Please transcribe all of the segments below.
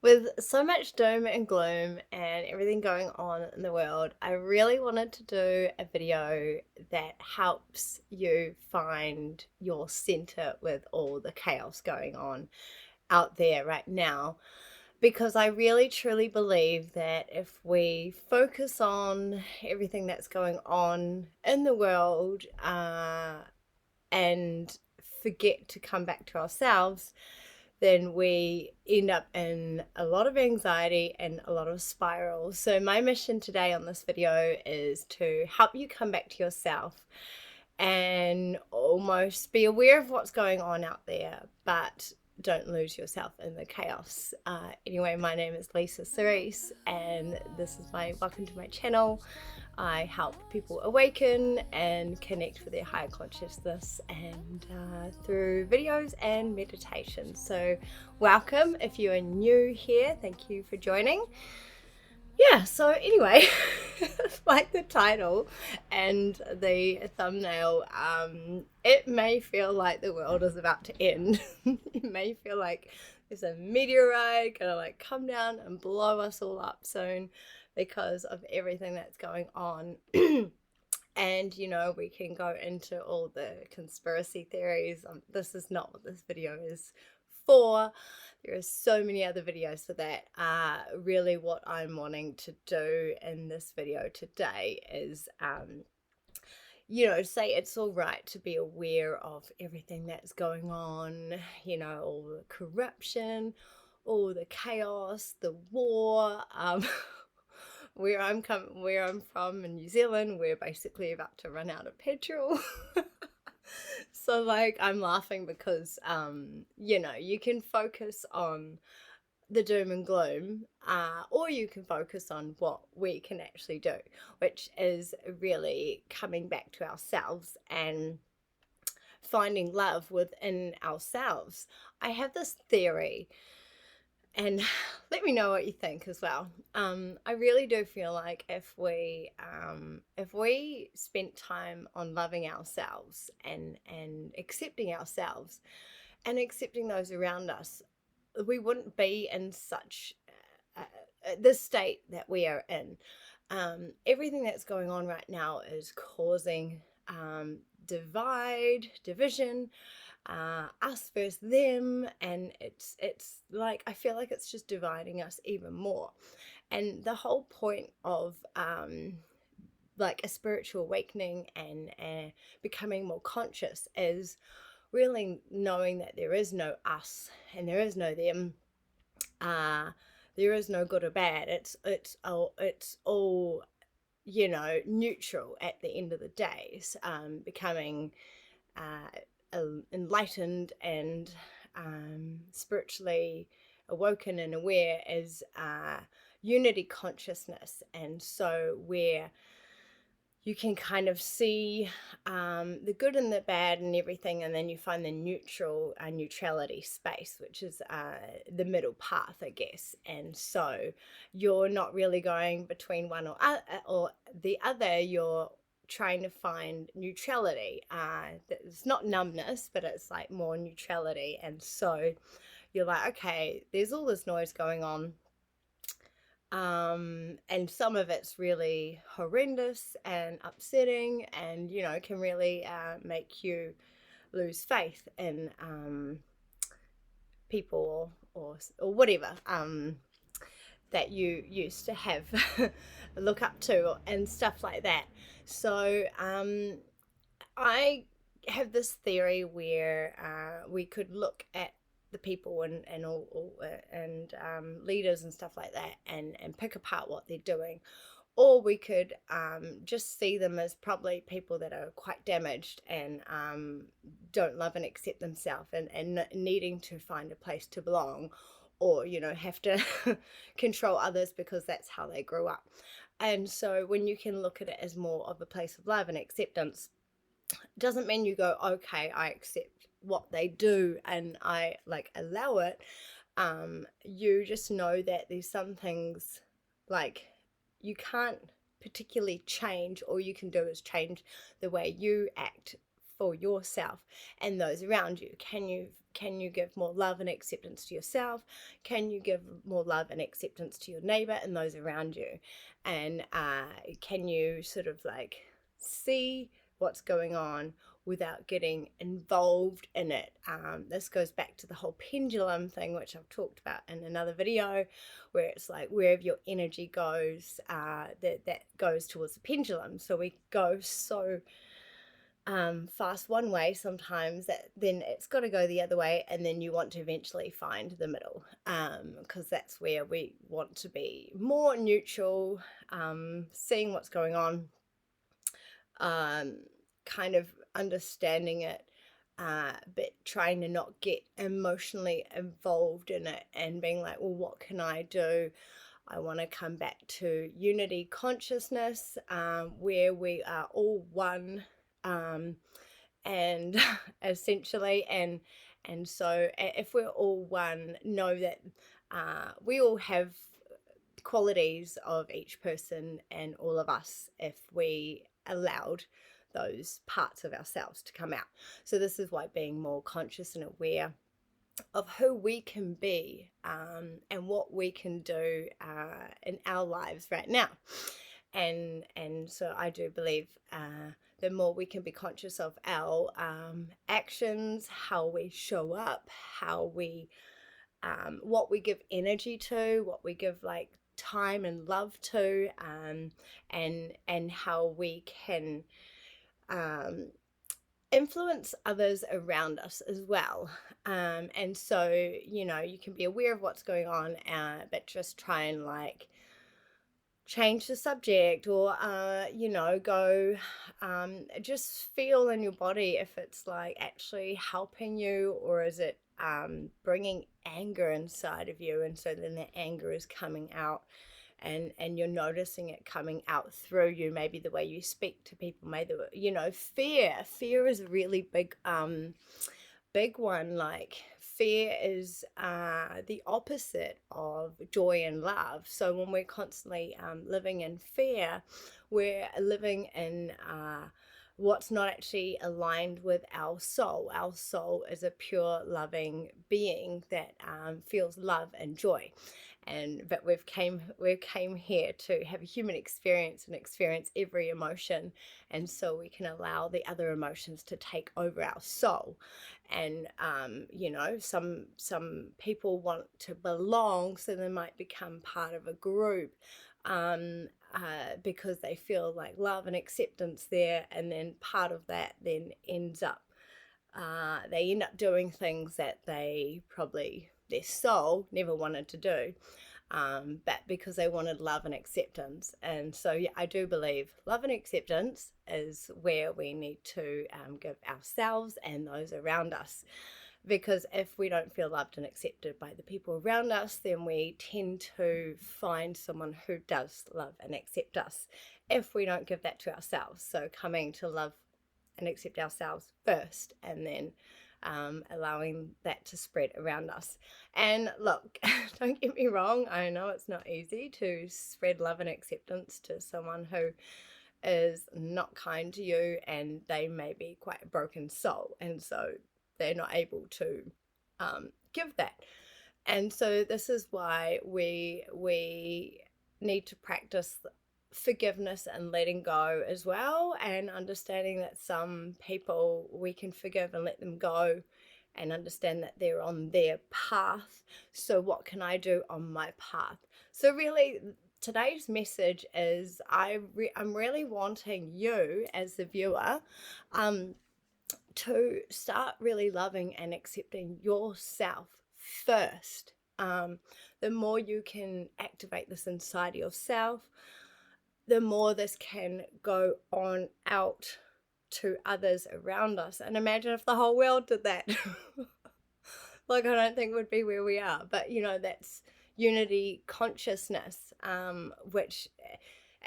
With so much doom and gloom and everything going on in the world, I really wanted to do a video that helps you find your center with all the chaos going on out there right now. Because I really truly believe that if we focus on everything that's going on in the world and forget to come back to ourselves, then we end up in a lot of anxiety and a lot of spirals. So my mission today on this video is to help you come back to yourself and almost be aware of what's going on out there, but don't lose yourself in the chaos. Anyway, my name is Lisa Cerise, and this is my welcome to my channel. I help people awaken and connect with their higher consciousness and through videos and meditation. So welcome if you are new here. Thank you for joining. Yeah, so anyway, like the title and the thumbnail, it may feel like the world is about to end. It may feel like there's a meteorite gonna like come down and blow us all up soon because of everything that's going on. And we can go into all the conspiracy theories. This is not what this video is for. There are so many other videos for that. Really what I'm wanting to do in this video today is say it's all right to be aware of everything that's going on, all the corruption, all the chaos, the war. Where I'm from in New Zealand, we're basically about to run out of petrol. So like I'm laughing because you can focus on the doom and gloom, or you can focus on what we can actually do, which is really coming back to ourselves and finding love within ourselves. I have this theory, and let me know what you think as well. I really do feel like if we spent time on loving ourselves and accepting ourselves and accepting those around us, we wouldn't be in such this state that we are in. Everything that's going on right now is causing division, us versus them, and it's like I feel like it's just dividing us even more. And the whole point of like a spiritual awakening and becoming more conscious is really knowing that there is no us and there is no them. uh there is no good or bad. It's all neutral at the end of the day. Becoming enlightened and spiritually awoken and aware is unity consciousness. And so where you can kind of see the good and the bad and everything, and then you find the neutrality space, which is the middle path, I guess. And so you're not really going between one or the other. You're trying to find neutrality. It's not numbness, but it's like more neutrality. And so you're like, okay, there's all this noise going on. And some of it's really horrendous and upsetting, and can really make you lose faith in people or whatever that you used to have look up to and stuff like that. So I have this theory where we could look at the people and leaders and stuff like that and pick apart what they're doing, or we could just see them as probably people that are quite damaged and don't love and accept themselves and needing to find a place to belong, or have to control others because that's how they grew up. And so when you can look at it as more of a place of love and acceptance, doesn't mean you go, okay, I accept what they do and I like allow it. You just know that there's some things like you can't particularly change. All you can do is change the way you act for yourself and those around you. Can you give more love and acceptance to yourself? Can you give more love and acceptance to your neighbor and those around you? And can you sort of like see what's going on without getting involved in it? This goes back to the whole pendulum thing, which I've talked about in another video, where it's like wherever your energy goes, that goes towards the pendulum. So we go so fast one way sometimes that then it's got to go the other way, and then you want to eventually find the middle, because that's where we want to be more neutral, seeing what's going on, kind of understanding it, but trying to not get emotionally involved in it and being like, well, what can I do? I want to come back to unity consciousness, where we are all one, and essentially, and so if we're all one, know that we all have qualities of each person and all of us if we allowed those parts of ourselves to come out. So this is why being more conscious and aware of who we can be, and what we can do in our lives right now. And so I do believe the more we can be conscious of our actions, how we show up, how we what we give energy to, what we give like time and love to, and how we can influence others around us as well. And so, you know, you can be aware of what's going on, but just try and like change the subject, or you know, go just feel in your body if it's like actually helping you, or is it bringing anger inside of you, and so then the anger is coming out, and you're noticing it coming out through you, maybe the way you speak to people, maybe, you know, fear is a really big one. Like fear is the opposite of joy and love. So when we're constantly living in fear, we're living in what's not actually aligned with our soul. Our soul is a pure loving being that feels love and joy. But we've came here to have a human experience and experience every emotion, and so we can allow the other emotions to take over our soul. And you know, some people want to belong, so they might become part of a group, because they feel like love and acceptance there, and then part of that then ends up they end up doing things that they probably, their soul never wanted to do, but because they wanted love and acceptance. And so yeah, I do believe love and acceptance is where we need to give ourselves and those around us, because if we don't feel loved and accepted by the people around us, then we tend to find someone who does love and accept us if we don't give that to ourselves. So coming to love and accept ourselves first, and then allowing that to spread around us. And look, don't get me wrong, I know it's not easy to spread love and acceptance to someone who is not kind to you, and they may be quite a broken soul, and so they're not able to give that. And so this is why we need to practice forgiveness and letting go as well, and understanding that some people we can forgive and let them go, and understand that they're on their path. So what can I do on my path? So really today's message is I'm really wanting you as the viewer to start really loving and accepting yourself first. The more you can activate this inside yourself, the more this can go on out to others around us. And imagine if the whole world did that. Like, I don't think would be where we are. But, you know, that's unity consciousness, which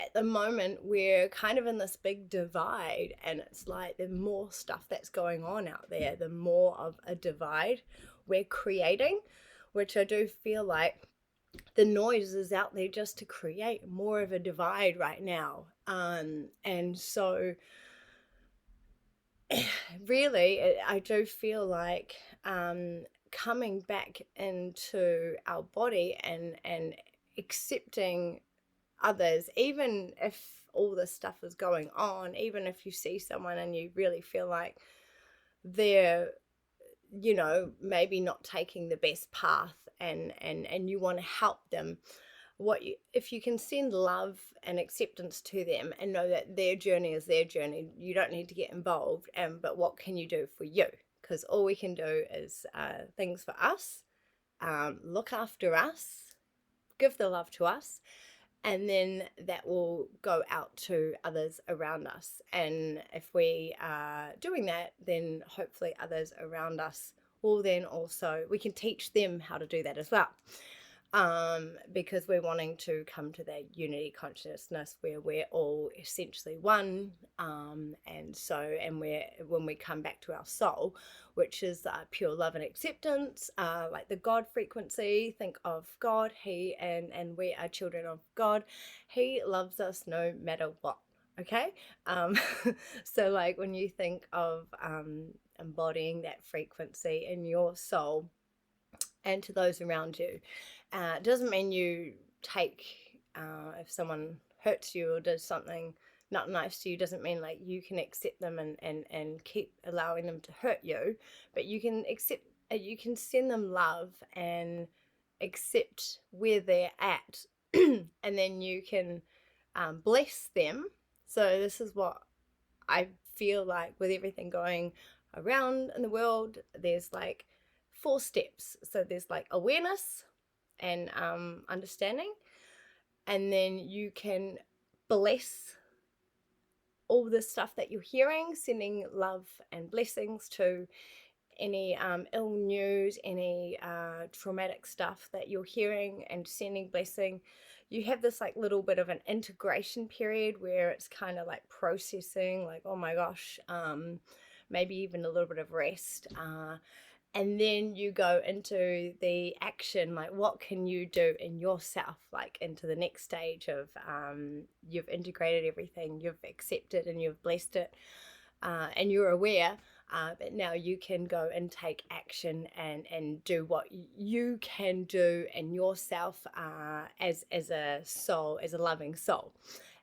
at the moment we're kind of in this big divide. And it's like the more stuff that's going on out there, the more of a divide we're creating, which I do feel like the noise is out there just to create more of a divide right now. And so really, I do feel like coming back into our body and accepting others, even if all this stuff is going on, even if you see someone and you really feel like they're, you know, maybe not taking the best path, and you want to help them. If you can send love and acceptance to them and know that their journey is their journey, you don't need to get involved. But what can you do for you? Because all we can do is things for us, look after us, give the love to us, and then that will go out to others around us. And if we are doing that, then hopefully others around us will then also, we can teach them how to do that as well. Because we're wanting to come to that unity consciousness where we're all essentially one. And when we come back to our soul, which is pure love and acceptance, like the God frequency, think of God, and we are children of God. He loves us no matter what. Okay. So like when you think of embodying that frequency in your soul and to those around you, it doesn't mean you take, if someone hurts you or does something not nice to you, doesn't mean like you can accept them and keep allowing them to hurt you, but you can accept, you can send them love and accept where they're at, and then you can bless them. So this is what I feel like with everything going around in the world, there's like 4 steps. So there's like awareness and understanding, and then you can bless all the stuff that you're hearing, sending love and blessings to any ill news, any traumatic stuff that you're hearing, and sending blessing. You have this like little bit of an integration period where it's kind of like processing, like, oh my gosh, maybe even a little bit of rest. And then you go into the action, like what can you do in yourself, like into the next stage of you've integrated everything, you've accepted and you've blessed it, and you're aware, but now you can go and take action and do what you can do in yourself as a soul, as a loving soul.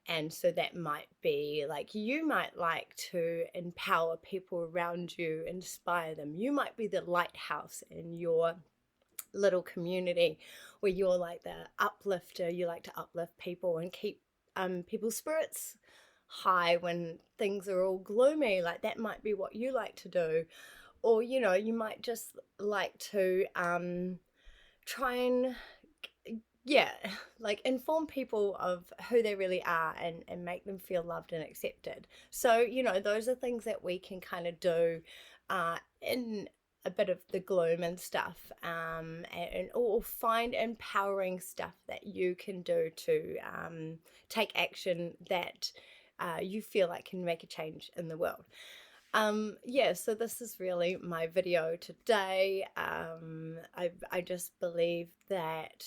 And so that might be like, you might like to empower people around you, inspire them. You might be the lighthouse in your little community where you're like the uplifter. You like to uplift people and keep people's spirits high when things are all gloomy. Like that might be what you like to do. Or, you know, you might just like to try and like inform people of who they really are and make them feel loved and accepted. So, you know, those are things that we can kind of do in a bit of the gloom and stuff, or find empowering stuff that you can do to take action that you feel like can make a change in the world. So this is really my video today. I just believe that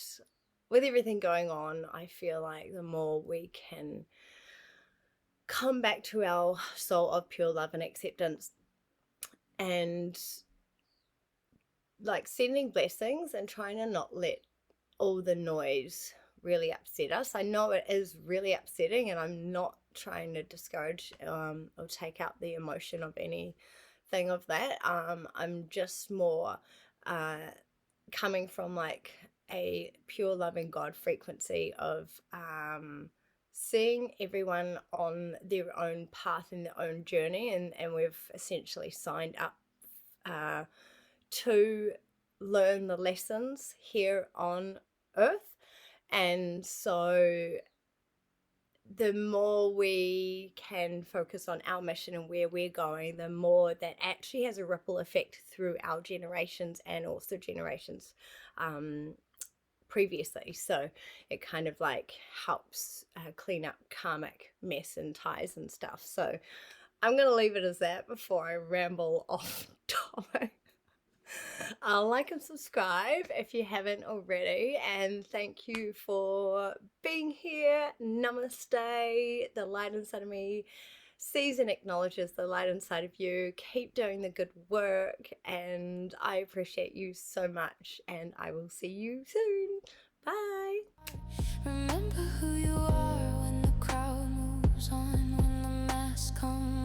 with everything going on, I feel like the more we can come back to our soul of pure love and acceptance, and like sending blessings and trying to not let all the noise really upset us. I know it is really upsetting, and I'm not trying to discourage or take out the emotion of anything of that. I'm just more coming from like a pure loving God frequency of seeing everyone on their own path and their own journey, and we've essentially signed up to learn the lessons here on earth. And so the more we can focus on our mission and where we're going, the more that actually has a ripple effect through our generations and also generations previously. So it kind of like helps clean up karmic mess and ties and stuff. So I'm going to leave it as that before I ramble off topic. Like and subscribe if you haven't already, and thank you for being here. Namaste. The light inside of me sees and acknowledges the light inside of you. Keep doing the good work, and I appreciate you so much, and I will see you soon. Bye. Remember who you are when the crowd moves on, when the mask comes